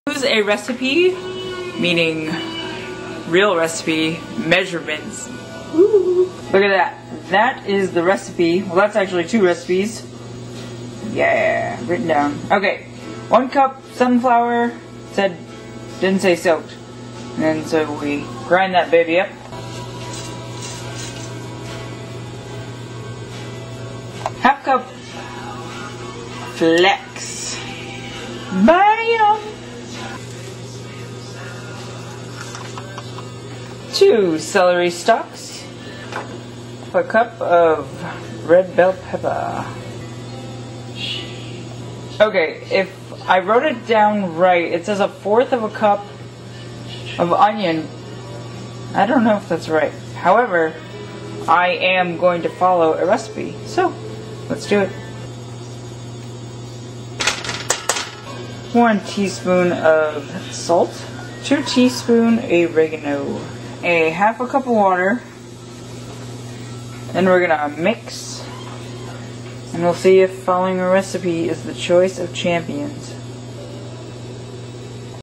Use a recipe, meaning real recipe, measurements. Ooh. Look at that. That is the recipe. Well, that's actually 2 recipes. Yeah, written down. Okay, 1 cup sunflower, didn't say soaked. And so we grind that baby up. Half cup flex. Bam! 2 celery stalks. A cup of red bell pepper. Okay, if I wrote it down right, it says 1/4 of a cup of onion. I don't know if that's right. However, I am going to follow a recipe, so let's do it. 1 teaspoon of salt, 2 teaspoons oregano, a 1/2 cup of water, and we're gonna mix, and we'll see if following a recipe is the choice of champions.